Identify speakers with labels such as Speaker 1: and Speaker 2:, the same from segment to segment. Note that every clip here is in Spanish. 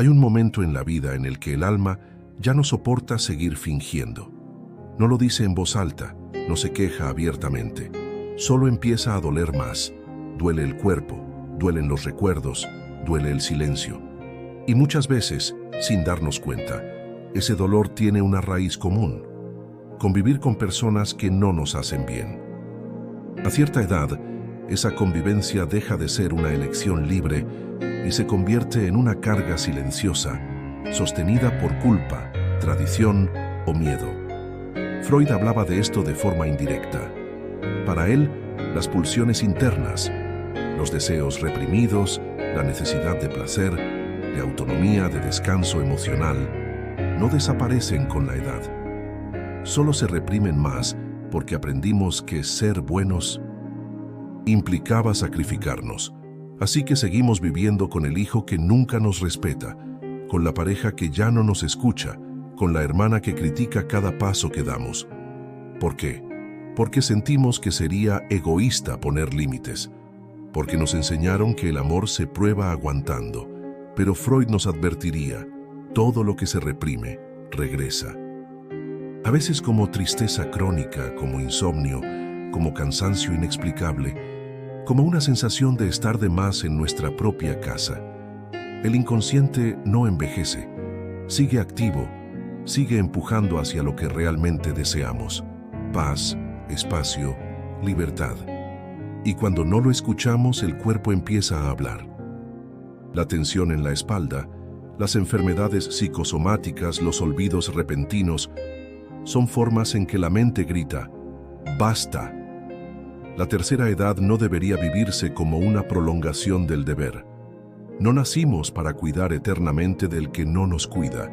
Speaker 1: Hay un momento en la vida en el que el alma ya no soporta seguir fingiendo. No lo dice en voz alta, no se queja abiertamente. Solo empieza a doler más. Duele el cuerpo, duelen los recuerdos, duele el silencio. Y muchas veces, sin darnos cuenta, ese dolor tiene una raíz común: convivir con personas que no nos hacen bien. A cierta edad, esa convivencia deja de ser una elección libre y se convierte en una carga silenciosa, sostenida por culpa, tradición o miedo. Freud hablaba de esto de forma indirecta. Para él, las pulsiones internas, los deseos reprimidos, la necesidad de placer, de autonomía, de descanso emocional, no desaparecen con la edad. Solo se reprimen más porque aprendimos que ser buenos implicaba sacrificarnos. Así que seguimos viviendo con el hijo que nunca nos respeta, con la pareja que ya no nos escucha, con la hermana que critica cada paso que damos. ¿Por qué? Porque sentimos que sería egoísta poner límites, porque nos enseñaron que el amor se prueba aguantando, pero Freud nos advertiría: todo lo que se reprime, regresa. A veces como tristeza crónica, como insomnio, como cansancio inexplicable, como una sensación de estar de más en nuestra propia casa. El inconsciente no envejece, sigue activo, sigue empujando hacia lo que realmente deseamos: paz, espacio, libertad. Y cuando no lo escuchamos, el cuerpo empieza a hablar. La tensión en la espalda, las enfermedades psicosomáticas, los olvidos repentinos, son formas en que la mente grita: ¡basta! La tercera edad no debería vivirse como una prolongación del deber. No nacimos para cuidar eternamente del que no nos cuida.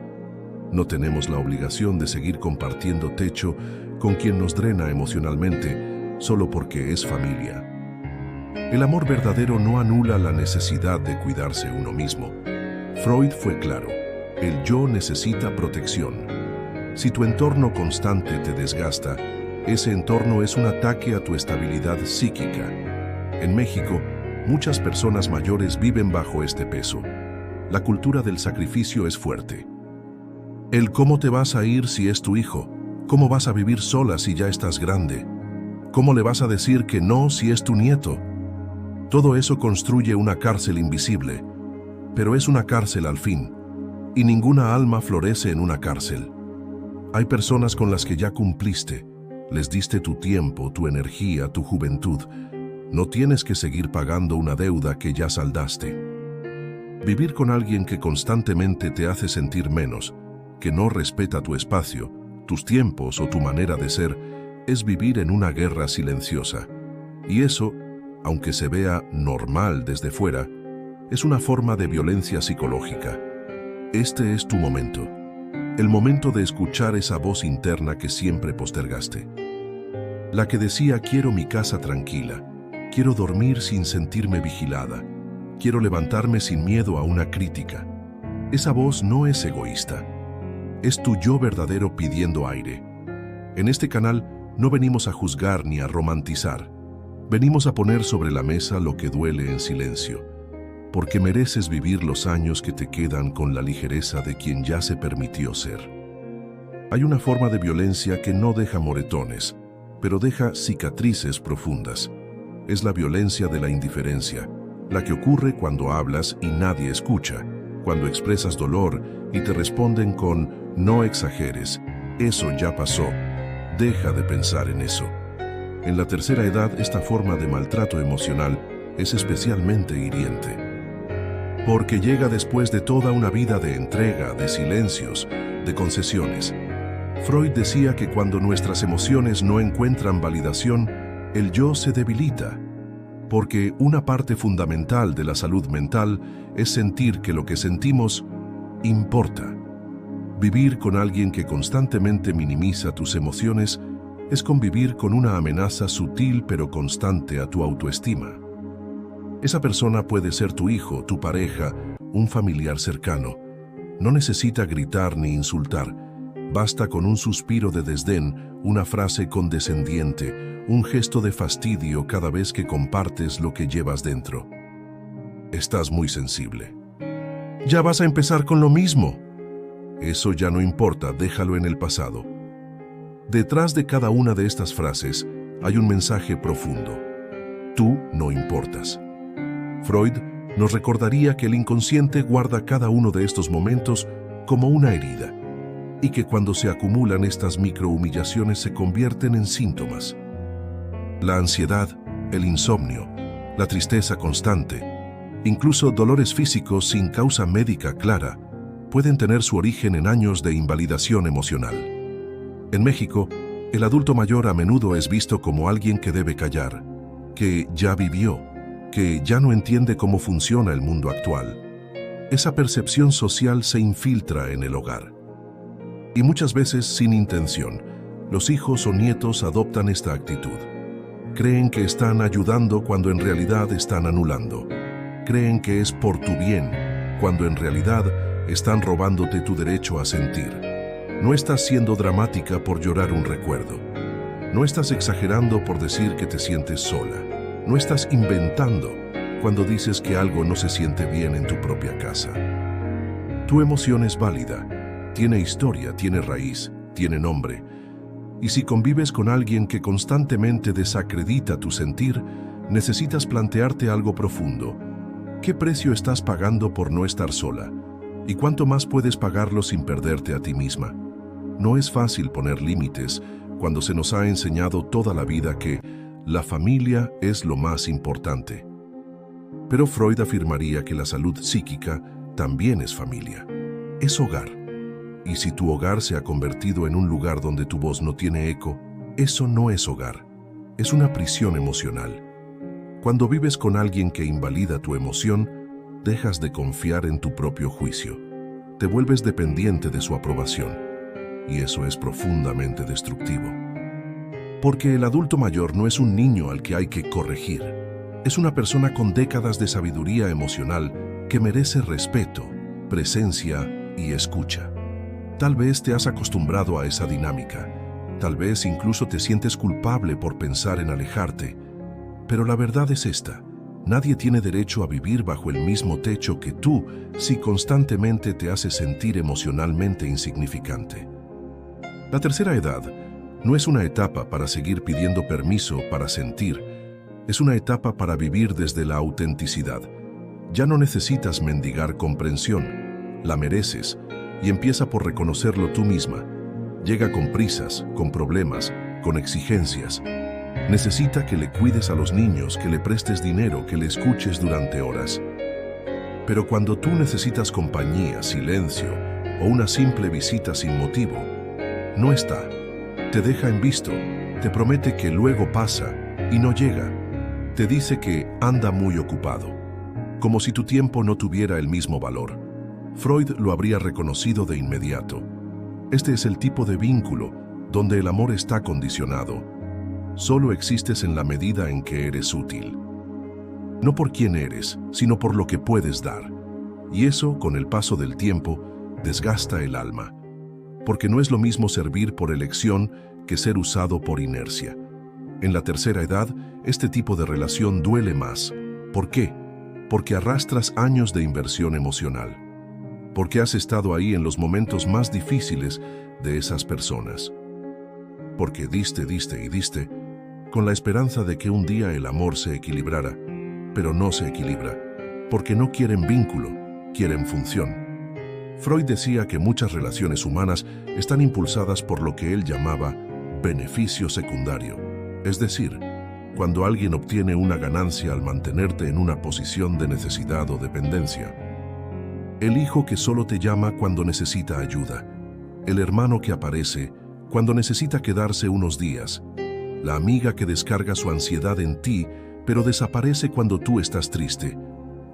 Speaker 1: No tenemos la obligación de seguir compartiendo techo con quien nos drena emocionalmente solo porque es familia. El amor verdadero no anula la necesidad de cuidarse uno mismo. Freud fue claro: el yo necesita protección. Si tu entorno constante te desgasta, ese entorno es un ataque a tu estabilidad psíquica. En México, muchas personas mayores viven bajo este peso. La cultura del sacrificio es fuerte. El cómo te vas a ir si es tu hijo, cómo vas a vivir sola si ya estás grande, cómo le vas a decir que no si es tu nieto. Todo eso construye una cárcel invisible, pero es una cárcel al fin, y ninguna alma florece en una cárcel. Hay personas con las que ya cumpliste, les diste tu tiempo, tu energía, tu juventud. No tienes que seguir pagando una deuda que ya saldaste. Vivir con alguien que constantemente te hace sentir menos, que no respeta tu espacio, tus tiempos o tu manera de ser, es vivir en una guerra silenciosa. Y eso, aunque se vea normal desde fuera, es una forma de violencia psicológica. Este es tu momento. El momento de escuchar esa voz interna que siempre postergaste. La que decía: quiero mi casa tranquila, quiero dormir sin sentirme vigilada, quiero levantarme sin miedo a una crítica. Esa voz no es egoísta, es tu yo verdadero pidiendo aire. En este canal no venimos a juzgar ni a romantizar, venimos a poner sobre la mesa lo que duele en silencio, porque mereces vivir los años que te quedan con la ligereza de quien ya se permitió ser. Hay una forma de violencia que no deja moretones, pero deja cicatrices profundas. Es la violencia de la indiferencia, la que ocurre cuando hablas y nadie escucha, cuando expresas dolor y te responden con: no exageres, eso ya pasó, deja de pensar en eso. En la tercera edad, esta forma de maltrato emocional es especialmente hiriente, porque llega después de toda una vida de entrega, de silencios, de concesiones. Freud decía que cuando nuestras emociones no encuentran validación, el yo se debilita, porque una parte fundamental de la salud mental es sentir que lo que sentimos importa. Vivir con alguien que constantemente minimiza tus emociones es convivir con una amenaza sutil pero constante a tu autoestima. Esa persona puede ser tu hijo, tu pareja, un familiar cercano. No necesita gritar ni insultar. Basta con un suspiro de desdén, una frase condescendiente, un gesto de fastidio cada vez que compartes lo que llevas dentro. Estás muy sensible. Ya vas a empezar con lo mismo. Eso ya no importa, déjalo en el pasado. Detrás de cada una de estas frases hay un mensaje profundo. Tú no importas. Freud nos recordaría que el inconsciente guarda cada uno de estos momentos como una herida y que cuando se acumulan estas microhumillaciones se convierten en síntomas. La ansiedad, el insomnio, la tristeza constante, incluso dolores físicos sin causa médica clara, pueden tener su origen en años de invalidación emocional. En México, el adulto mayor a menudo es visto como alguien que debe callar, que ya vivió, que ya no entiende cómo funciona el mundo actual. Esa percepción social se infiltra en el hogar. Y muchas veces, sin intención, los hijos o nietos adoptan esta actitud. Creen que están ayudando cuando en realidad están anulando. Creen que es por tu bien, cuando en realidad están robándote tu derecho a sentir. No estás siendo dramática por llorar un recuerdo. No estás exagerando por decir que te sientes sola. No estás inventando cuando dices que algo no se siente bien en tu propia casa. Tu emoción es válida, tiene historia, tiene raíz, tiene nombre. Y si convives con alguien que constantemente desacredita tu sentir, necesitas plantearte algo profundo. ¿Qué precio estás pagando por no estar sola? ¿Y cuánto más puedes pagarlo sin perderte a ti misma? No es fácil poner límites cuando se nos ha enseñado toda la vida que la familia es lo más importante. Pero Freud afirmaría que la salud psíquica también es familia, es hogar. Y si tu hogar se ha convertido en un lugar donde tu voz no tiene eco, eso no es hogar, es una prisión emocional. Cuando vives con alguien que invalida tu emoción, dejas de confiar en tu propio juicio. Te vuelves dependiente de su aprobación. Y eso es profundamente destructivo. Porque el adulto mayor no es un niño al que hay que corregir. Es una persona con décadas de sabiduría emocional que merece respeto, presencia y escucha. Tal vez te has acostumbrado a esa dinámica. Tal vez incluso te sientes culpable por pensar en alejarte. Pero la verdad es esta. Nadie tiene derecho a vivir bajo el mismo techo que tú si constantemente te haces sentir emocionalmente insignificante. La tercera edad no es una etapa para seguir pidiendo permiso para sentir. Es una etapa para vivir desde la autenticidad. Ya no necesitas mendigar comprensión. La mereces. Y empieza por reconocerlo tú misma. Llega con prisas, con problemas, con exigencias. Necesita que le cuides a los niños, que le prestes dinero, que le escuches durante horas. Pero cuando tú necesitas compañía, silencio o una simple visita sin motivo, no está. Te deja en visto, te promete que luego pasa y no llega. Te dice que anda muy ocupado, como si tu tiempo no tuviera el mismo valor. Freud lo habría reconocido de inmediato. Este es el tipo de vínculo donde el amor está condicionado. Solo existes en la medida en que eres útil. No por quién eres, sino por lo que puedes dar. Y eso, con el paso del tiempo, desgasta el alma. Porque no es lo mismo servir por elección que ser usado por inercia. En la tercera edad, este tipo de relación duele más. ¿Por qué? Porque arrastras años de inversión emocional. Porque has estado ahí en los momentos más difíciles de esas personas. Porque diste y diste, con la esperanza de que un día el amor se equilibrara, pero no se equilibra, porque no quieren vínculo, quieren función. Freud decía que muchas relaciones humanas están impulsadas por lo que él llamaba beneficio secundario, es decir, cuando alguien obtiene una ganancia al mantenerte en una posición de necesidad o dependencia. El hijo que solo te llama cuando necesita ayuda, el hermano que aparece cuando necesita quedarse unos días, la amiga que descarga su ansiedad en ti, pero desaparece cuando tú estás triste.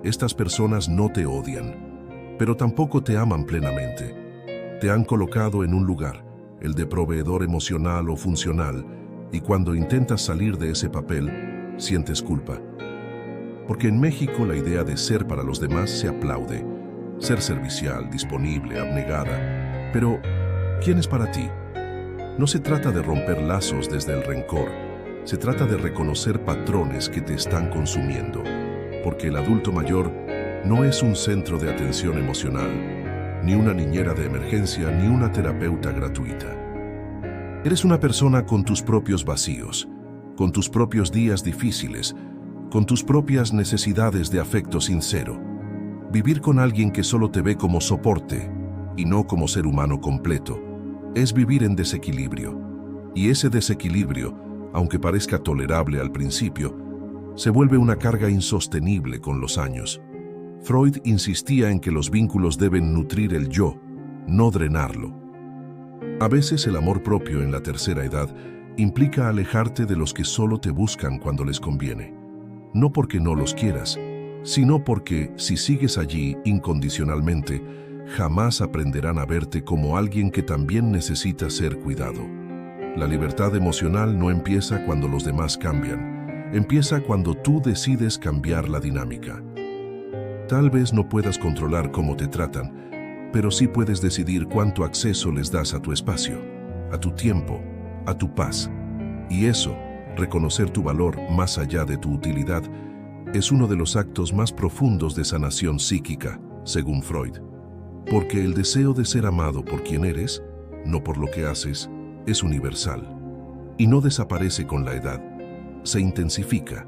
Speaker 1: Estas personas no te odian, pero tampoco te aman plenamente. Te han colocado en un lugar, el de proveedor emocional o funcional, y cuando intentas salir de ese papel, sientes culpa. Porque en México la idea de ser para los demás se aplaude. Ser servicial, disponible, abnegada. Pero, ¿quién es para ti? No se trata de romper lazos desde el rencor. Se trata de reconocer patrones que te están consumiendo. Porque el adulto mayor No es un centro de atención emocional, ni una niñera de emergencia, ni una terapeuta gratuita. Eres una persona con tus propios vacíos, con tus propios días difíciles, con tus propias necesidades de afecto sincero. Vivir con alguien que solo te ve como soporte y no como ser humano completo es vivir en desequilibrio. Y ese desequilibrio, aunque parezca tolerable al principio, se vuelve una carga insostenible con los años. Freud insistía en que los vínculos deben nutrir el yo, no drenarlo. A veces el amor propio en la tercera edad implica alejarte de los que solo te buscan cuando les conviene. No porque no los quieras, sino porque, si sigues allí incondicionalmente, jamás aprenderán a verte como alguien que también necesita ser cuidado. La libertad emocional no empieza cuando los demás cambian, empieza cuando tú decides cambiar la dinámica. Tal vez no puedas controlar cómo te tratan, pero sí puedes decidir cuánto acceso les das a tu espacio, a tu tiempo, a tu paz. Y eso, reconocer tu valor más allá de tu utilidad, es uno de los actos más profundos de sanación psíquica, según Freud. Porque el deseo de ser amado por quien eres, no por lo que haces, es universal. Y no desaparece con la edad, se intensifica.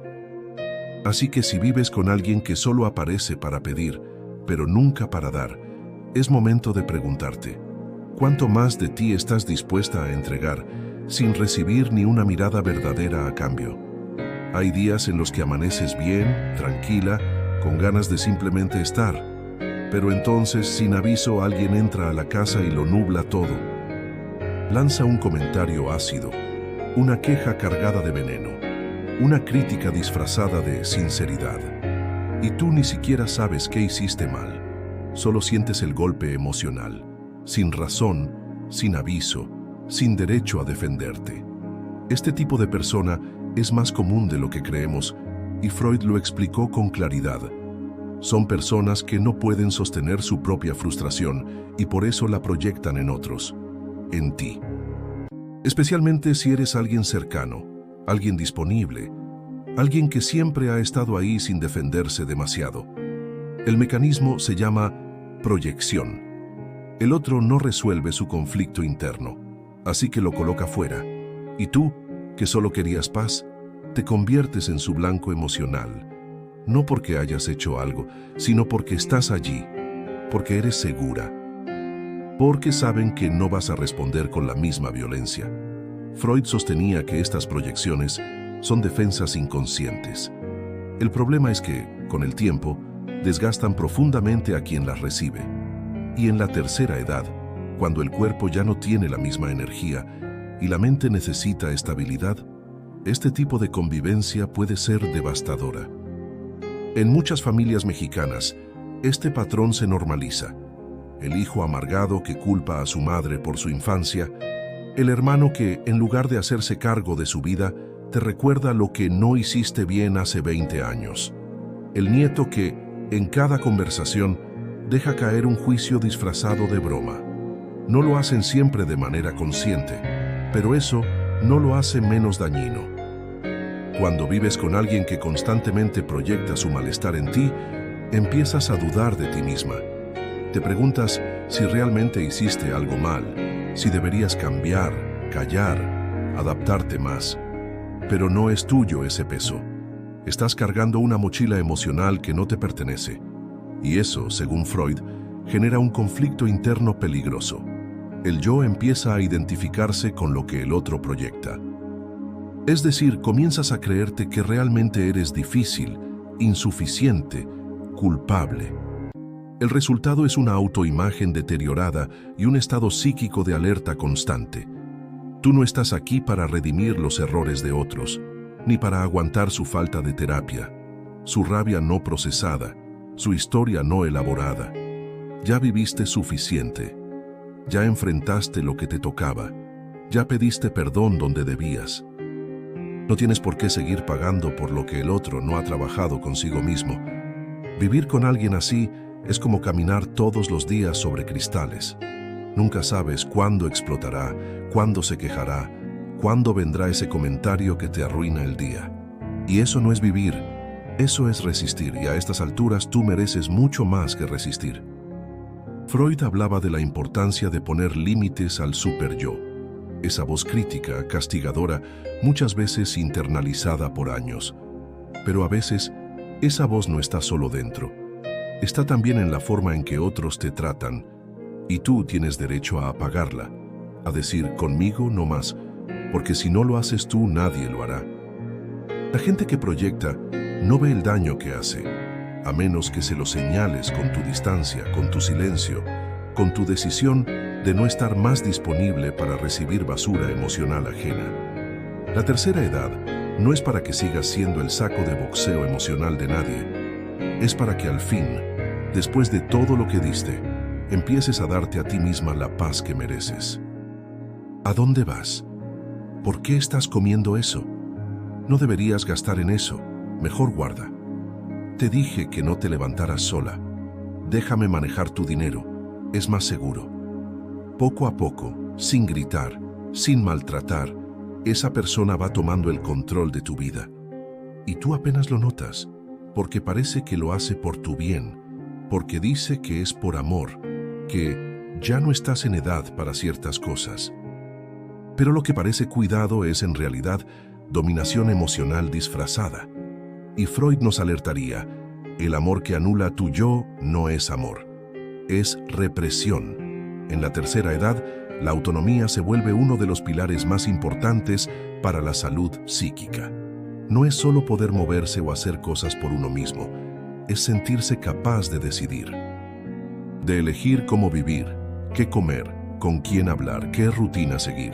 Speaker 1: Así que si vives con alguien que solo aparece para pedir, pero nunca para dar, es momento de preguntarte, ¿cuánto más de ti estás dispuesta a entregar sin recibir ni una mirada verdadera a cambio? Hay días en los que amaneces bien, tranquila, con ganas de simplemente estar, pero entonces, sin aviso, alguien entra a la casa y lo nubla todo. Lanza un comentario ácido, una queja cargada de veneno, una crítica disfrazada de sinceridad. Y tú ni siquiera sabes qué hiciste mal, solo sientes el golpe emocional, sin razón, sin aviso, sin derecho a defenderte. Este tipo de persona es más común de lo que creemos, y Freud lo explicó con claridad. Son personas que no pueden sostener su propia frustración y por eso la proyectan en otros, en ti. Especialmente si eres alguien cercano, alguien disponible, alguien que siempre ha estado ahí sin defenderse demasiado. El mecanismo se llama proyección. El otro no resuelve su conflicto interno, así que lo coloca fuera. Y tú, que solo querías paz, te conviertes en su blanco emocional, no porque hayas hecho algo, sino porque estás allí, porque eres segura, porque saben que no vas a responder con la misma violencia. Freud sostenía que estas proyecciones son defensas inconscientes. El problema es que, con el tiempo, desgastan profundamente a quien las recibe. Y en la tercera edad, cuando el cuerpo ya no tiene la misma energía y la mente necesita estabilidad, este tipo de convivencia puede ser devastadora. En muchas familias mexicanas, este patrón se normaliza. El hijo amargado que culpa a su madre por su infancia, el hermano que, en lugar de hacerse cargo de su vida, te recuerda lo que no hiciste bien hace 20 años. El nieto que, en cada conversación, deja caer un juicio disfrazado de broma. No lo hacen siempre de manera consciente, pero eso no lo hace menos dañino. Cuando vives con alguien que constantemente proyecta su malestar en ti, empiezas a dudar de ti misma. Te preguntas si realmente hiciste algo mal, si deberías cambiar, callar, adaptarte más. Pero no es tuyo ese peso. Estás cargando una mochila emocional que no te pertenece. Y eso, según Freud, genera un conflicto interno peligroso. El yo empieza a identificarse con lo que el otro proyecta. Es decir, comienzas a creerte que realmente eres difícil, insuficiente, culpable. El resultado es una autoimagen deteriorada y un estado psíquico de alerta constante. Tú no estás aquí para redimir los errores de otros, ni para aguantar su falta de terapia, su rabia no procesada, su historia no elaborada. Ya viviste suficiente. Ya enfrentaste lo que te tocaba. Ya pediste perdón donde debías. No tienes por qué seguir pagando por lo que el otro no ha trabajado consigo mismo. Vivir con alguien así es como caminar todos los días sobre cristales. Nunca sabes cuándo explotará, cuándo se quejará, cuándo vendrá ese comentario que te arruina el día. Y eso no es vivir, Eso es resistir, y a estas alturas tú mereces mucho más que resistir. Freud hablaba de la importancia de poner límites al super-yo, esa voz crítica, castigadora, muchas veces internalizada por años. Pero a veces, esa voz no está solo dentro, está también en la forma en que otros te tratan, y tú tienes derecho a apagarla, a decir conmigo no más, porque si no lo haces tú, nadie lo hará. La gente que proyecta no ve el daño que hace, a menos que se lo señales con tu distancia, con tu silencio, con tu decisión de no estar más disponible para recibir basura emocional ajena. La tercera edad no es para que sigas siendo el saco de boxeo emocional de nadie, es para que al fin, después de todo lo que diste, empieces a darte a ti misma la paz que mereces. ¿A dónde vas? ¿Por qué estás comiendo eso? No deberías gastar en eso. Mejor guarda. Te dije que no te levantaras sola. Déjame manejar tu dinero. Es más seguro. Poco a poco, sin gritar, sin maltratar, esa persona va tomando el control de tu vida. Y tú apenas lo notas, porque parece que lo hace por tu bien, porque dice que es por amor, que ya no estás en edad para ciertas cosas. Pero lo que parece cuidado es en realidad dominación emocional disfrazada. Y Freud nos alertaría, el amor que anula tu yo no es amor, es represión. En la tercera edad, la autonomía se vuelve uno de los pilares más importantes para la salud psíquica. No es solo poder moverse o hacer cosas por uno mismo, es sentirse capaz de decidir. De elegir cómo vivir, qué comer, con quién hablar, qué rutina seguir.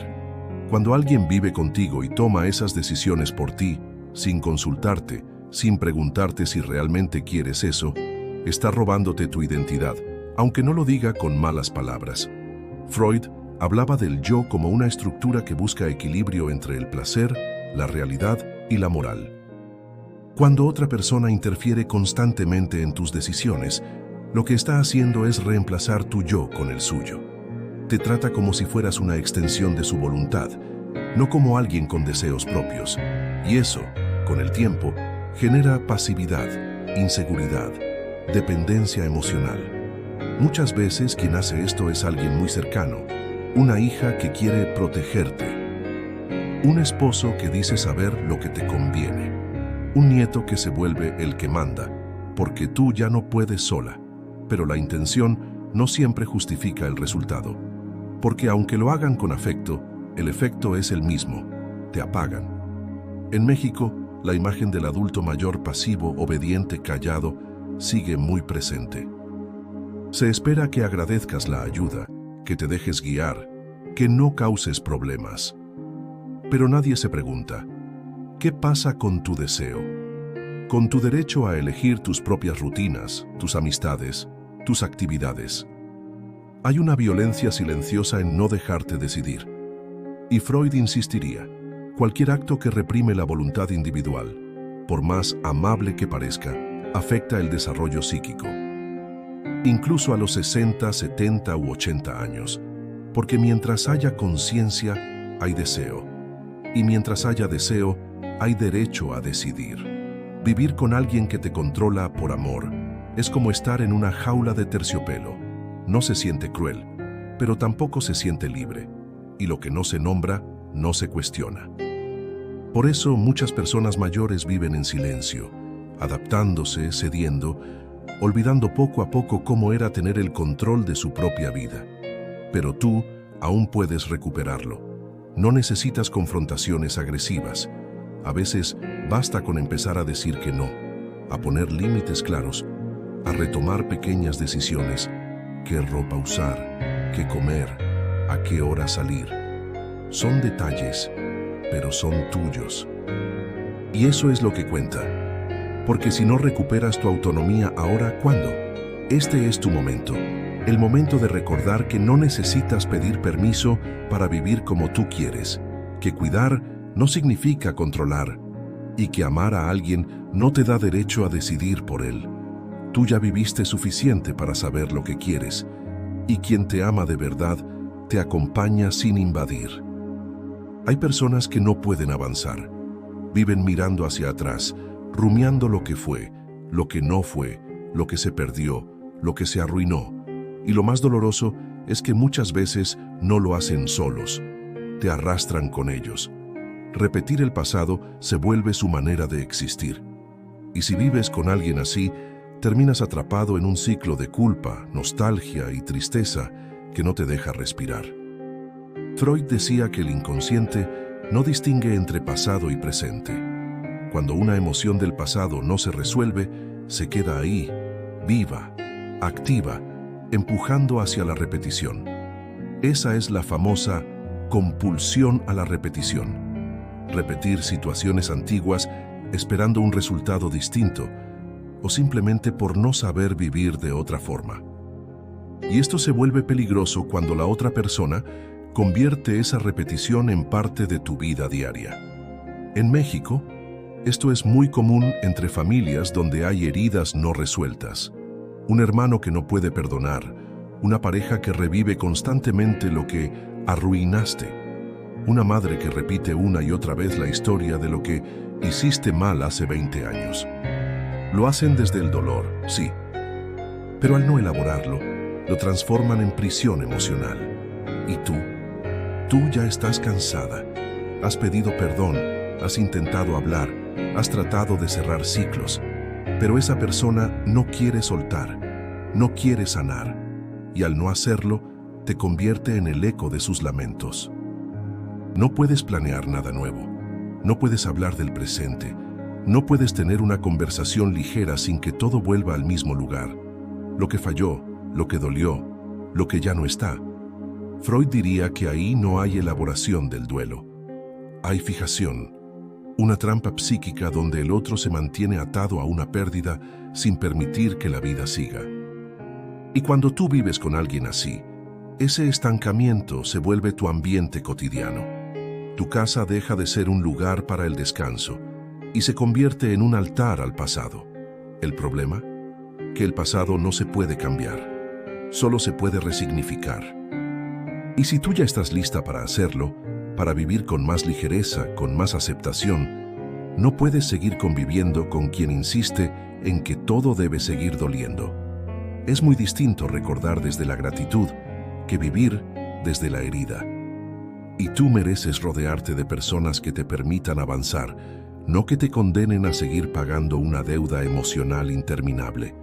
Speaker 1: Cuando alguien vive contigo y toma esas decisiones por ti, sin consultarte, sin preguntarte si realmente quieres eso, está robándote tu identidad, aunque no lo diga con malas palabras. Freud hablaba del yo como una estructura que busca equilibrio entre el placer, la realidad y la moral. Cuando otra persona interfiere constantemente en tus decisiones, lo que está haciendo es reemplazar tu yo con el suyo. Te trata como si fueras una extensión de su voluntad, no como alguien con deseos propios. Y eso, con el tiempo, genera pasividad, inseguridad, dependencia emocional. Muchas veces quien hace esto es alguien muy cercano, una hija que quiere protegerte, un esposo que dice saber lo que te conviene, un nieto que se vuelve el que manda, porque tú ya no puedes sola, pero la intención no siempre justifica el resultado, porque aunque lo hagan con afecto, el efecto es el mismo, te apagan. En México, la imagen del adulto mayor pasivo, obediente, callado, sigue muy presente. Se espera que agradezcas la ayuda, que te dejes guiar, que no causes problemas. Pero nadie se pregunta, ¿qué pasa con tu deseo? Con tu derecho a elegir tus propias rutinas, tus amistades, tus actividades. Hay una violencia silenciosa en no dejarte decidir. Y Freud insistiría, cualquier acto que reprime la voluntad individual, por más amable que parezca, afecta el desarrollo psíquico. Incluso a los 60, 70 u 80 años, porque mientras haya conciencia, hay deseo. Y mientras haya deseo, hay derecho a decidir. Vivir con alguien que te controla por amor es como estar en una jaula de terciopelo. No se siente cruel, pero tampoco se siente libre. Y lo que no se nombra, no se cuestiona. Por eso muchas personas mayores viven en silencio, adaptándose, cediendo, olvidando poco a poco cómo era tener el control de su propia vida. Pero tú aún puedes recuperarlo. No necesitas confrontaciones agresivas. A veces basta con empezar a decir que no, a poner límites claros, a retomar pequeñas decisiones, qué ropa usar, qué comer, a qué hora salir. Son detalles, pero son tuyos. Y eso es lo que cuenta. Porque si no recuperas tu autonomía ahora, ¿cuándo? Este es tu momento. El momento de recordar que no necesitas pedir permiso para vivir como tú quieres, que cuidar no significa controlar, y que amar a alguien no te da derecho a decidir por él. Tú ya viviste suficiente para saber lo que quieres, y quien te ama de verdad te acompaña sin invadir. Hay personas que no pueden avanzar. Viven mirando hacia atrás, rumiando lo que fue, lo que no fue, lo que se perdió, lo que se arruinó. Y lo más doloroso es que muchas veces no lo hacen solos, te arrastran con ellos. Repetir el pasado se vuelve su manera de existir. Y si vives con alguien así, terminas atrapado en un ciclo de culpa, nostalgia y tristeza que no te deja respirar. Freud decía que el inconsciente no distingue entre pasado y presente. Cuando una emoción del pasado no se resuelve, se queda ahí, viva, activa, empujando hacia la repetición. Esa es la famosa compulsión a la repetición. Repetir situaciones antiguas esperando un resultado distinto o simplemente por no saber vivir de otra forma. Y esto se vuelve peligroso cuando la otra persona convierte esa repetición en parte de tu vida diaria. En México, esto es muy común entre familias donde hay heridas no resueltas. Un hermano que no puede perdonar, una pareja que revive constantemente lo que arruinaste, una madre que repite una y otra vez la historia de lo que hiciste mal hace 20 años. Lo hacen desde el dolor, sí, pero al no elaborarlo, lo transforman en prisión emocional. ¿Y tú ya estás cansada, has pedido perdón, has intentado hablar, has tratado de cerrar ciclos, pero esa persona no quiere soltar, no quiere sanar, y al no hacerlo, te convierte en el eco de sus lamentos. No puedes planear nada nuevo, no puedes hablar del presente, no puedes tener una conversación ligera sin que todo vuelva al mismo lugar. Lo que falló, lo que dolió, lo que ya no está. Freud diría que ahí no hay elaboración del duelo. Hay fijación, una trampa psíquica donde el otro se mantiene atado a una pérdida sin permitir que la vida siga. Y cuando tú vives con alguien así, ese estancamiento se vuelve tu ambiente cotidiano. Tu casa deja de ser un lugar para el descanso y se convierte en un altar al pasado. ¿El problema? Que el pasado no se puede cambiar, solo se puede resignificar. Y si tú ya estás lista para hacerlo, para vivir con más ligereza, con más aceptación, no puedes seguir conviviendo con quien insiste en que todo debe seguir doliendo. Es muy distinto recordar desde la gratitud que vivir desde la herida. Y tú mereces rodearte de personas que te permitan avanzar, no que te condenen a seguir pagando una deuda emocional interminable.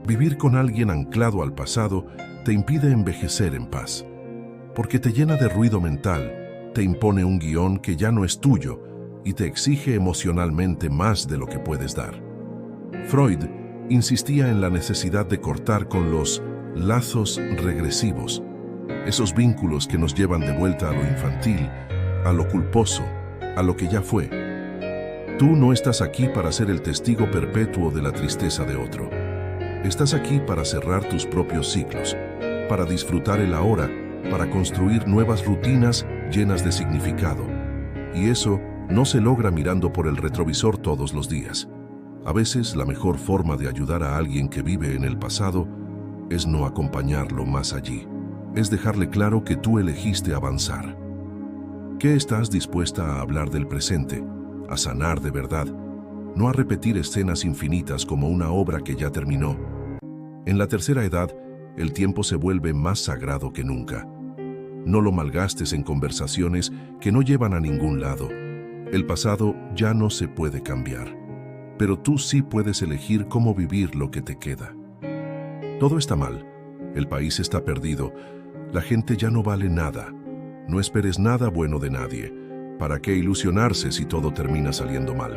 Speaker 1: Vivir con alguien anclado al pasado te impide envejecer en paz, porque te llena de ruido mental, te impone un guión que ya no es tuyo y te exige emocionalmente más de lo que puedes dar. Freud insistía en la necesidad de cortar con los lazos regresivos, esos vínculos que nos llevan de vuelta a lo infantil, a lo culposo, a lo que ya fue. Tú no estás aquí para ser el testigo perpetuo de la tristeza de otro. Estás aquí para cerrar tus propios ciclos, para disfrutar el ahora, para construir nuevas rutinas llenas de significado. Y eso no se logra mirando por el retrovisor todos los días. A veces la mejor forma de ayudar a alguien que vive en el pasado es no acompañarlo más allí. Es dejarle claro que tú elegiste avanzar. ¿Qué estás dispuesta a hablar del presente, a sanar de verdad, no a repetir escenas infinitas como una obra que ya terminó? En la tercera edad, el tiempo se vuelve más sagrado que nunca. No lo malgastes en conversaciones que no llevan a ningún lado. El pasado ya no se puede cambiar, pero tú sí puedes elegir cómo vivir lo que te queda. Todo está mal, el país está perdido, la gente ya no vale nada. No esperes nada bueno de nadie. ¿Para qué ilusionarse si todo termina saliendo mal?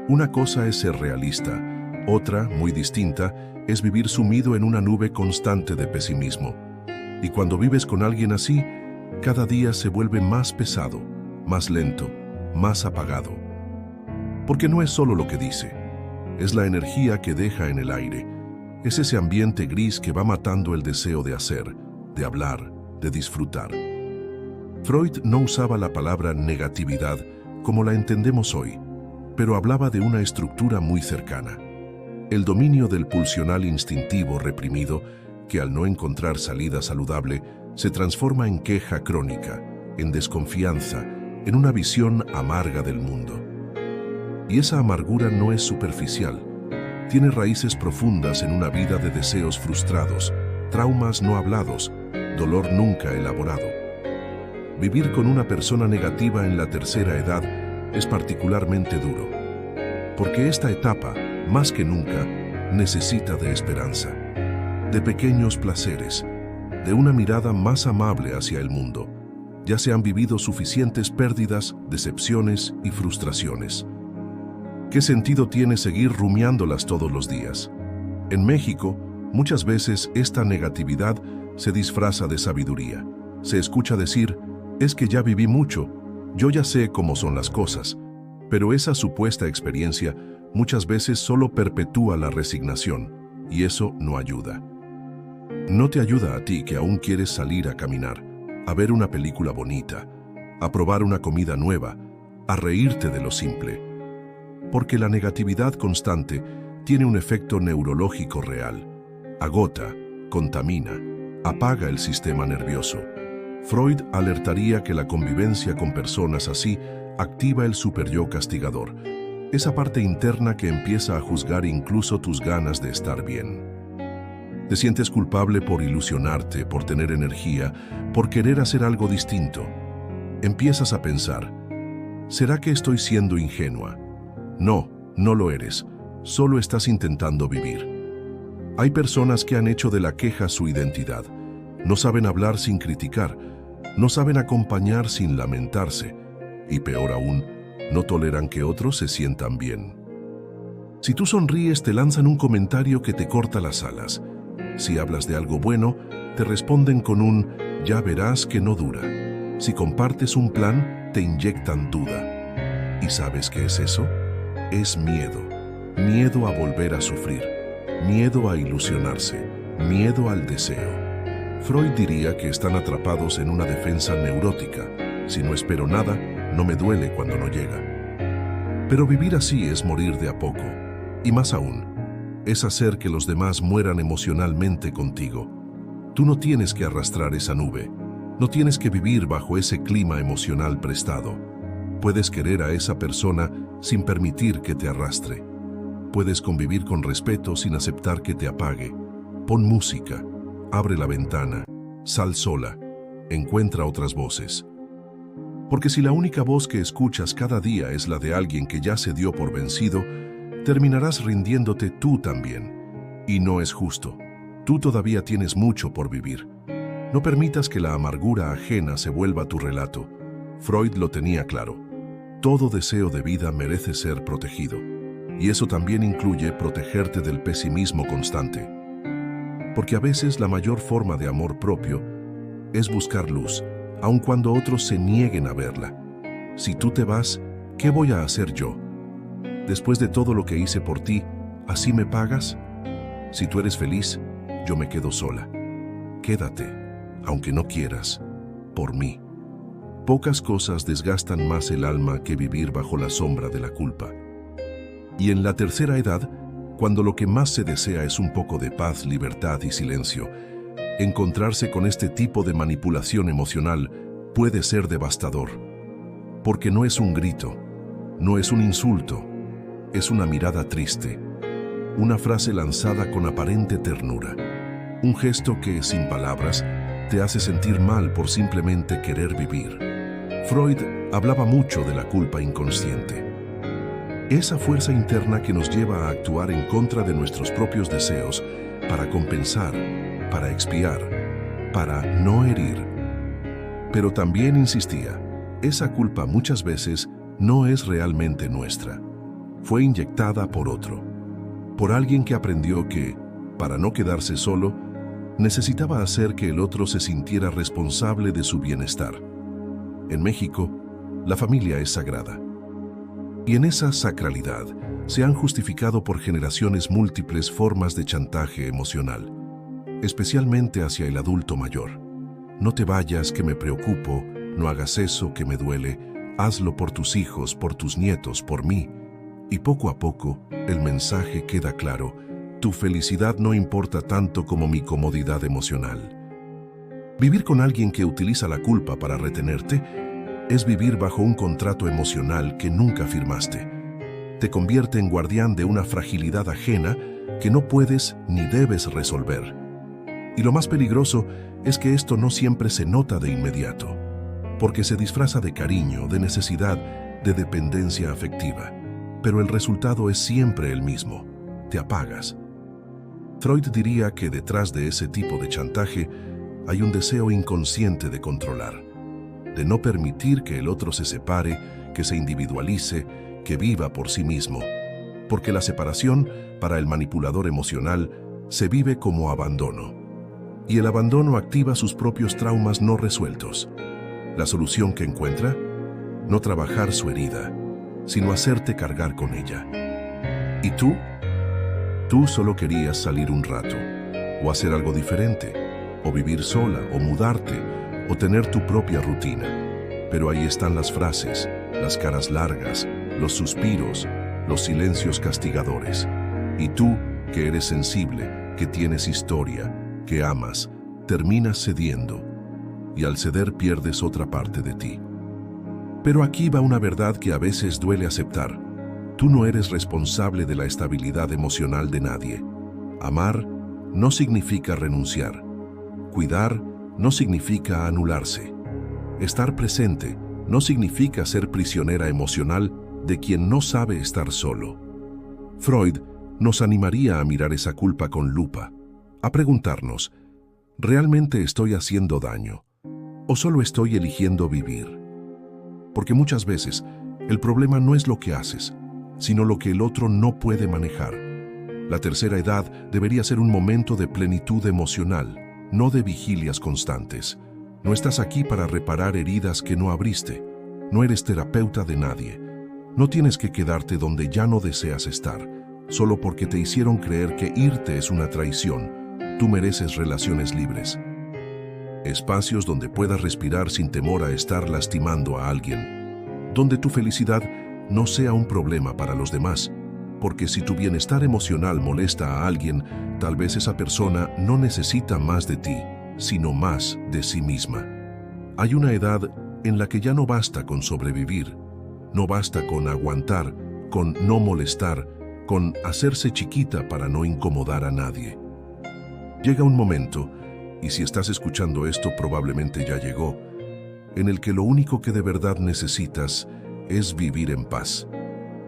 Speaker 1: Una cosa es ser realista, otra, muy distinta, es vivir sumido en una nube constante de pesimismo. Y cuando vives con alguien así, cada día se vuelve más pesado, más lento, más apagado. Porque no es solo lo que dice, es la energía que deja en el aire, es ese ambiente gris que va matando el deseo de hacer, de hablar, de disfrutar. Freud no usaba la palabra negatividad como la entendemos hoy, pero hablaba de una estructura muy cercana. El dominio del pulsional instintivo reprimido, que al no encontrar salida saludable, se transforma en queja crónica, en desconfianza, en una visión amarga del mundo. Y esa amargura no es superficial. Tiene raíces profundas en una vida de deseos frustrados, traumas no hablados, dolor nunca elaborado. Vivir con una persona negativa en la tercera edad es particularmente duro, porque esta etapa, más que nunca, necesita de esperanza, de pequeños placeres, de una mirada más amable hacia el mundo. Ya se han vivido suficientes pérdidas, decepciones y frustraciones. ¿Qué sentido tiene seguir rumiándolas todos los días? En México, muchas veces esta negatividad se disfraza de sabiduría. Se escucha decir, es que ya viví mucho, yo ya sé cómo son las cosas, pero esa supuesta experiencia muchas veces solo perpetúa la resignación, y eso no ayuda. No te ayuda a ti que aún quieres salir a caminar, a ver una película bonita, a probar una comida nueva, a reírte de lo simple. Porque la negatividad constante tiene un efecto neurológico real. Agota, contamina, apaga el sistema nervioso. Freud alertaría que la convivencia con personas así activa el superyo castigador, esa parte interna que empieza a juzgar incluso tus ganas de estar bien. Te sientes culpable por ilusionarte, por tener energía, por querer hacer algo distinto. Empiezas a pensar, ¿será que estoy siendo ingenua? No, no lo eres, solo estás intentando vivir. Hay personas que han hecho de la queja su identidad. No saben hablar sin criticar, no saben acompañar sin lamentarse, y peor aún, no toleran que otros se sientan bien. Si tú sonríes, te lanzan un comentario que te corta las alas. Si hablas de algo bueno, te responden con un «ya verás que no dura». Si compartes un plan, te inyectan duda. ¿Y sabes qué es eso? Es miedo. Miedo a volver a sufrir. Miedo a ilusionarse. Miedo al deseo. Freud diría que están atrapados en una defensa neurótica. Si no espero nada, no me duele cuando no llega. Pero vivir así es morir de a poco. Y más aún, es hacer que los demás mueran emocionalmente contigo. Tú no tienes que arrastrar esa nube. No tienes que vivir bajo ese clima emocional prestado. Puedes querer a esa persona sin permitir que te arrastre. Puedes convivir con respeto sin aceptar que te apague. Pon música, abre la ventana, sal sola, encuentra otras voces. Porque si la única voz que escuchas cada día es la de alguien que ya se dio por vencido, terminarás rindiéndote tú también. Y no es justo. Tú todavía tienes mucho por vivir. No permitas que la amargura ajena se vuelva tu relato. Freud lo tenía claro. Todo deseo de vida merece ser protegido. Y eso también incluye protegerte del pesimismo constante. Porque a veces la mayor forma de amor propio es buscar luz, aun cuando otros se nieguen a verla. Si tú te vas, ¿qué voy a hacer yo? Después de todo lo que hice por ti, ¿así me pagas? Si tú eres feliz, yo me quedo sola. Quédate, aunque no quieras, por mí. Pocas cosas desgastan más el alma que vivir bajo la sombra de la culpa. Y en la tercera edad, cuando lo que más se desea es un poco de paz, libertad y silencio, encontrarse con este tipo de manipulación emocional puede ser devastador. Porque no es un grito, no es un insulto, es una mirada triste, una frase lanzada con aparente ternura, un gesto que, sin palabras, te hace sentir mal por simplemente querer vivir. Freud hablaba mucho de la culpa inconsciente. Esa fuerza interna que nos lleva a actuar en contra de nuestros propios deseos para compensar, para expiar, para no herir. Pero también insistía, esa culpa muchas veces no es realmente nuestra. Fue inyectada por otro, por alguien que aprendió que, para no quedarse solo, necesitaba hacer que el otro se sintiera responsable de su bienestar. En México, la familia es sagrada. Y en esa sacralidad se han justificado por generaciones múltiples formas de chantaje emocional, especialmente hacia el adulto mayor. No te vayas, que me preocupo, no hagas eso, que me duele, hazlo por tus hijos, por tus nietos, por mí. Y poco a poco, el mensaje queda claro: tu felicidad no importa tanto como mi comodidad emocional. Vivir con alguien que utiliza la culpa para retenerte es vivir bajo un contrato emocional que nunca firmaste. te convierte en guardián de una fragilidad ajena que no puedes ni debes resolver. Y lo más peligroso es que esto no siempre se nota de inmediato, porque se disfraza de cariño, de necesidad, de dependencia afectiva. Pero el resultado es siempre el mismo: te apagas. Freud diría que detrás de ese tipo de chantaje hay un deseo inconsciente de controlar, de no permitir que el otro se separe, que se individualice, que viva por sí mismo. Porque la separación, para el manipulador emocional, se vive como abandono. Y el abandono activa sus propios traumas no resueltos. La solución que encuentra: no trabajar su herida, sino hacerte cargar con ella. ¿Y tú? Tú solo querías salir un rato, o hacer algo diferente, o vivir sola, o mudarte, o tener tu propia rutina. Pero ahí están las frases, las caras largas, los suspiros, los silencios castigadores. Y tú, que eres sensible, que tienes historia, que amas, terminas cediendo. Y al ceder pierdes otra parte de ti. Pero aquí va una verdad que a veces duele aceptar. Tú no eres responsable de la estabilidad emocional de nadie. Amar no significa renunciar. Cuidar no significa anularse. Estar presente no significa ser prisionera emocional de quien no sabe estar solo. Freud nos animaría a mirar esa culpa con lupa, a preguntarnos: ¿realmente estoy haciendo daño? ¿O solo estoy eligiendo vivir? Porque muchas veces el problema no es lo que haces, sino lo que el otro no puede manejar. La tercera edad debería ser un momento de plenitud emocional, no de vigilias constantes. No estás aquí para reparar heridas que no abriste. No eres terapeuta de nadie. No tienes que quedarte donde ya no deseas estar, solo porque te hicieron creer que irte es una traición. Tú mereces relaciones libres. Espacios donde puedas respirar sin temor a estar lastimando a alguien. Donde tu felicidad no sea un problema para los demás. Porque si tu bienestar emocional molesta a alguien, tal vez esa persona no necesita más de ti, sino más de sí misma. Hay una edad en la que ya no basta con sobrevivir. No basta con aguantar, con no molestar, con hacerse chiquita para no incomodar a nadie. Llega un momento, y si estás escuchando esto probablemente ya llegó, en el que lo único que de verdad necesitas es vivir en paz.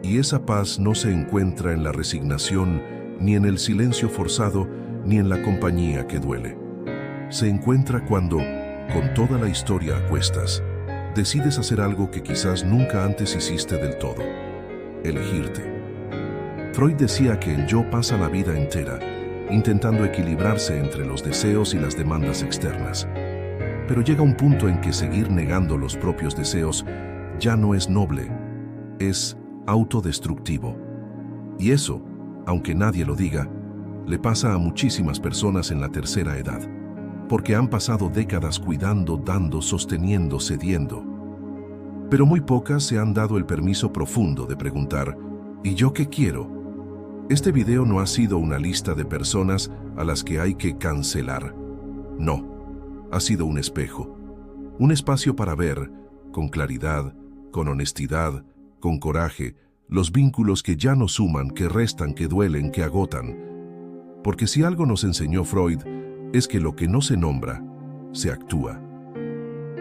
Speaker 1: Y esa paz no se encuentra en la resignación, ni en el silencio forzado, ni en la compañía que duele. Se encuentra cuando, con toda la historia a cuestas, decides hacer algo que quizás nunca antes hiciste del todo: elegirte. Freud decía que el yo pasa la vida entera intentando equilibrarse entre los deseos y las demandas externas. Pero llega un punto en que seguir negando los propios deseos ya no es noble, es autodestructivo. Y eso, aunque nadie lo diga, le pasa a muchísimas personas en la tercera edad, porque han pasado décadas cuidando, dando, sosteniendo, cediendo. Pero muy pocas se han dado el permiso profundo de preguntar: ¿y yo qué quiero? Este video no ha sido una lista de personas a las que hay que cancelar. No, ha sido un espejo, un espacio para ver, con claridad, con honestidad, con coraje, los vínculos que ya no suman, que restan, que duelen, que agotan. Porque si algo nos enseñó Freud, es que lo que no se nombra, se actúa.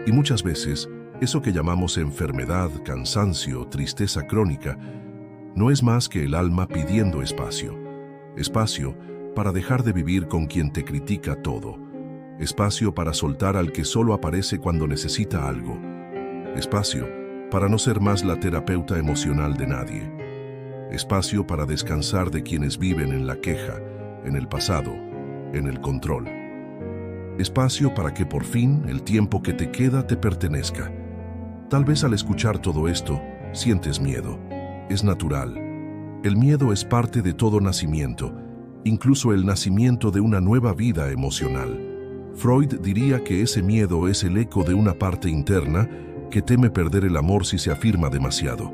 Speaker 1: Y muchas veces, eso que llamamos enfermedad, cansancio, tristeza crónica, no es más que el alma pidiendo espacio. Espacio para dejar de vivir con quien te critica todo. Espacio para soltar al que solo aparece cuando necesita algo. Espacio para no ser más la terapeuta emocional de nadie. Espacio para descansar de quienes viven en la queja, en el pasado, en el control. Espacio para que por fin el tiempo que te queda te pertenezca. Tal vez al escuchar todo esto, sientes miedo. Es natural. El miedo es parte de todo nacimiento, incluso el nacimiento de una nueva vida emocional. Freud diría que ese miedo es el eco de una parte interna que teme perder el amor si se afirma demasiado.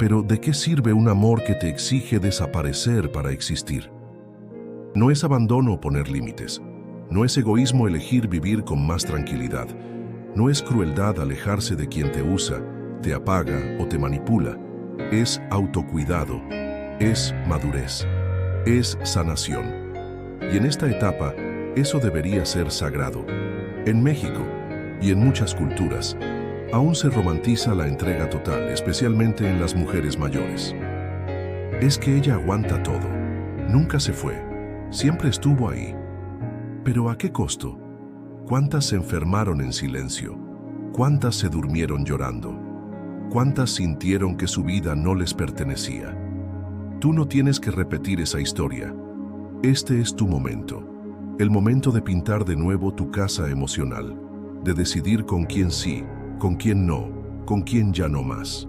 Speaker 1: Pero ¿de qué sirve un amor que te exige desaparecer para existir? No es abandono poner límites. No es egoísmo elegir vivir con más tranquilidad. No es crueldad alejarse de quien te usa, te apaga o te manipula. es autocuidado, es madurez, es sanación. Y en esta etapa, eso debería ser sagrado. En México y en muchas culturas, aún se romantiza la entrega total, especialmente en las mujeres mayores. Es que ella aguanta todo, nunca se fue, siempre estuvo ahí. ¿Pero a qué costo? ¿Cuántas se enfermaron en silencio? ¿Cuántas se durmieron llorando? ¿Cuántas sintieron que su vida no les pertenecía? Tú no tienes que repetir esa historia. Este es tu momento. El momento de pintar de nuevo tu casa emocional, de decidir con quién sí, con quién no, con quién ya no más.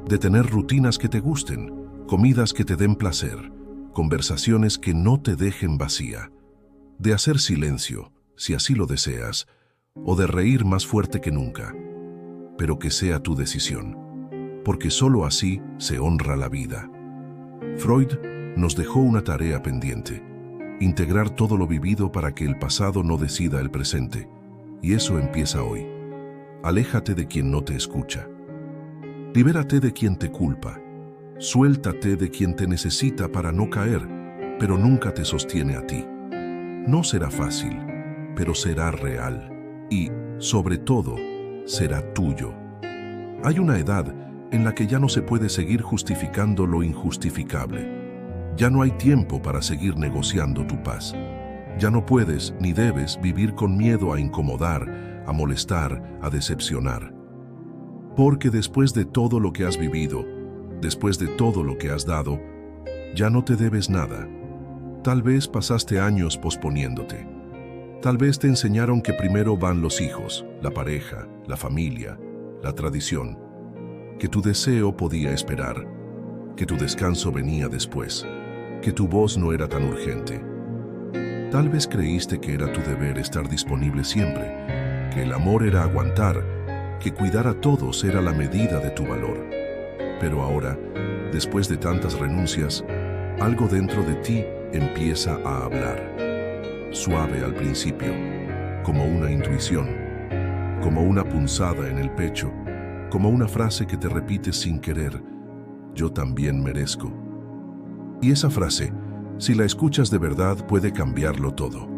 Speaker 1: De tener rutinas que te gusten, comidas que te den placer, conversaciones que no te dejen vacía. De hacer silencio, si así lo deseas, o de reír más fuerte que nunca. Pero que sea tu decisión, porque solo así se honra la vida. Freud nos dejó una tarea pendiente: integrar todo lo vivido para que el pasado no decida el presente, y eso empieza hoy. Aléjate de quien no te escucha. Libérate de quien te culpa. Suéltate de quien te necesita para no caer, pero nunca te sostiene a ti. No será fácil, pero será real y, sobre todo, será tuyo. Hay una edad en la que ya no se puede seguir justificando lo injustificable. Ya no hay tiempo para seguir negociando tu paz. Ya no puedes ni debes vivir con miedo a incomodar, a molestar, a decepcionar. Porque después de todo lo que has vivido, después de todo lo que has dado, ya no te debes nada. Tal vez pasaste años posponiéndote. Tal vez te enseñaron que primero van los hijos, la pareja, la familia, la tradición, que tu deseo podía esperar, que tu descanso venía después, que tu voz no era tan urgente. Tal vez creíste que era tu deber estar disponible siempre, que el amor era aguantar, que cuidar a todos era la medida de tu valor. Pero ahora, después de tantas renuncias, algo dentro de ti empieza a hablar. Suave al principio, como una intuición, como una punzada en el pecho, como una frase que te repites sin querer: yo también merezco. Y esa frase, si la escuchas de verdad, puede cambiarlo todo.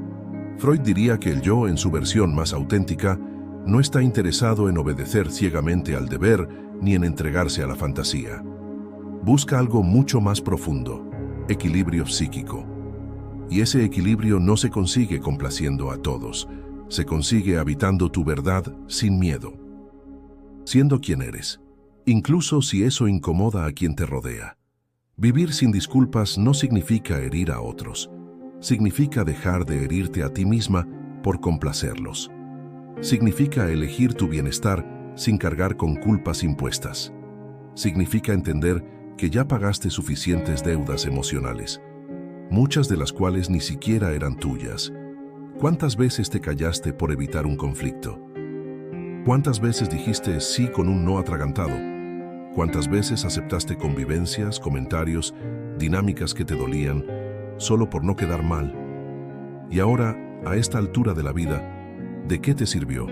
Speaker 1: Freud diría que el yo, en su versión más auténtica, no está interesado en obedecer ciegamente al deber ni en entregarse a la fantasía. Busca algo mucho más profundo: equilibrio psíquico. Y ese equilibrio no se consigue complaciendo a todos, se consigue habitando tu verdad sin miedo, siendo quien eres, incluso si eso incomoda a quien te rodea. Vivir sin disculpas no significa herir a otros, significa dejar de herirte a ti misma por complacerlos. Significa elegir tu bienestar sin cargar con culpas impuestas. Significa entender que ya pagaste suficientes deudas emocionales, muchas de las cuales ni siquiera eran tuyas. ¿Cuántas veces te callaste por evitar un conflicto? ¿Cuántas veces dijiste sí con un no atragantado? ¿Cuántas veces aceptaste convivencias, comentarios, dinámicas que te dolían, solo por no quedar mal? Y ahora, a esta altura de la vida, ¿de qué te sirvió?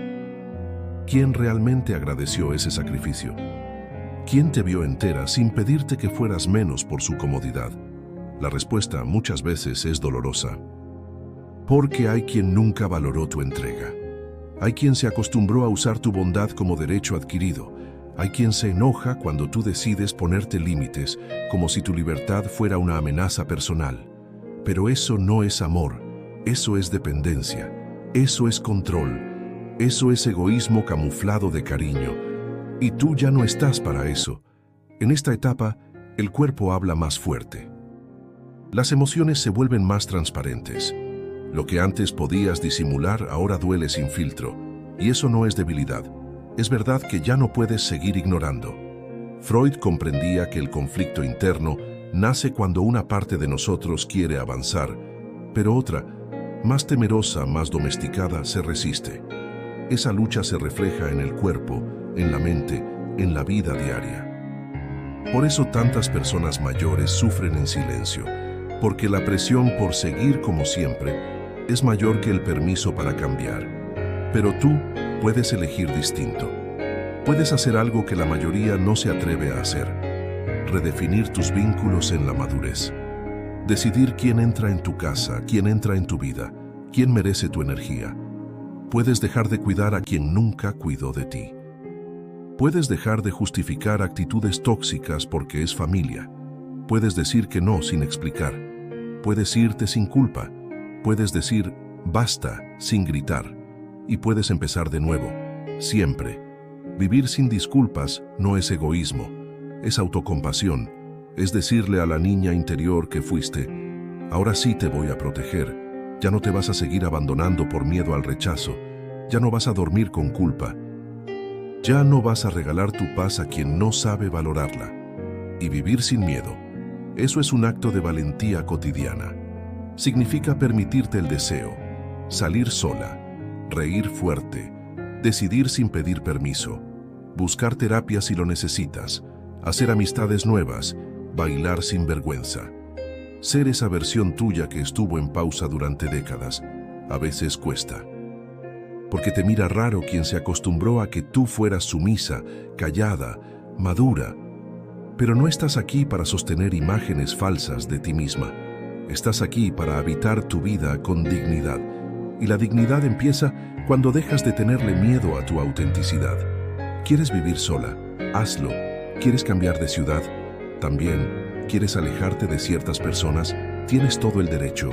Speaker 1: ¿Quién realmente agradeció ese sacrificio? ¿Quién te vio entera sin pedirte que fueras menos por su comodidad? La respuesta muchas veces es dolorosa. Porque hay quien nunca valoró tu entrega. Hay quien se acostumbró a usar tu bondad como derecho adquirido. Hay quien se enoja cuando tú decides ponerte límites, como si tu libertad fuera una amenaza personal. Pero eso no es amor, eso es dependencia, eso es control, eso es egoísmo camuflado de cariño. Y tú ya no estás para eso. En esta etapa, el cuerpo habla más fuerte. Las emociones se vuelven más transparentes. Lo que antes podías disimular ahora duele sin filtro, y eso no es debilidad. Es verdad que ya no puedes seguir ignorando. Freud comprendía que el conflicto interno nace cuando una parte de nosotros quiere avanzar, pero otra, más temerosa, más domesticada, se resiste. Esa lucha se refleja en el cuerpo, en la mente, en la vida diaria. Por eso tantas personas mayores sufren en silencio, porque la presión por seguir como siempre es mayor que el permiso para cambiar. Pero tú puedes elegir distinto. Puedes hacer algo que la mayoría no se atreve a hacer. redefinir tus vínculos en la madurez. Decidir quién entra en tu casa, quién entra en tu vida, quién merece tu energía. Puedes dejar de cuidar a quien nunca cuidó de ti. Puedes dejar de justificar actitudes tóxicas porque es familia. Puedes decir que no sin explicar. Puedes irte sin culpa. Puedes decir basta sin gritar. Y puedes empezar de nuevo, siempre. Vivir sin disculpas no es egoísmo, es autocompasión. Es decirle a la niña interior que fuiste, ahora sí te voy a proteger. Ya no te vas a seguir abandonando por miedo al rechazo. Ya no vas a dormir con culpa. Ya no vas a regalar tu paz a quien no sabe valorarla. Y vivir sin miedo, eso es un acto de valentía cotidiana. Significa permitirte el deseo, salir sola, reír fuerte, decidir sin pedir permiso, buscar terapia si lo necesitas, hacer amistades nuevas, bailar sin vergüenza. Ser esa versión tuya que estuvo en pausa durante décadas, a veces cuesta. Porque te mira raro quien se acostumbró a que tú fueras sumisa, callada, madura. Pero no estás aquí para sostener imágenes falsas de ti misma. Estás aquí para habitar tu vida con dignidad. Y la dignidad empieza cuando dejas de tenerle miedo a tu autenticidad. ¿Quieres vivir sola? Hazlo. ¿Quieres cambiar de ciudad? También. ¿Quieres alejarte de ciertas personas? Tienes todo el derecho.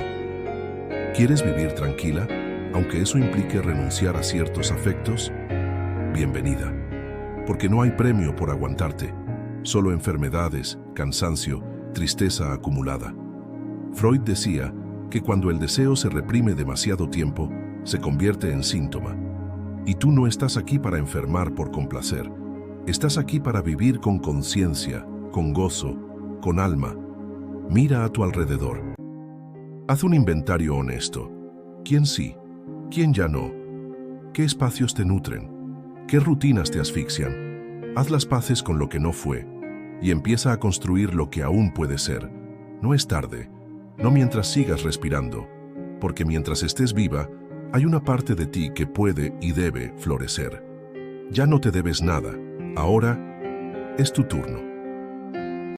Speaker 1: ¿Quieres vivir tranquila, aunque eso implique renunciar a ciertos afectos? Bienvenida. Porque no hay premio por aguantarte, solo enfermedades, cansancio, tristeza acumulada. Freud decía que cuando el deseo se reprime demasiado tiempo, se convierte en síntoma. Y tú no estás aquí para enfermar por complacer. Estás aquí para vivir con conciencia, con gozo, con alma. Mira a tu alrededor. Haz un inventario honesto. ¿Quién sí? ¿Quién ya no? ¿Qué espacios te nutren? ¿Qué rutinas te asfixian? Haz las paces con lo que no fue y empieza a construir lo que aún puede ser. No es tarde, no mientras sigas respirando, porque mientras estés viva, hay una parte de ti que puede y debe florecer. Ya no te debes nada. Ahora es tu turno.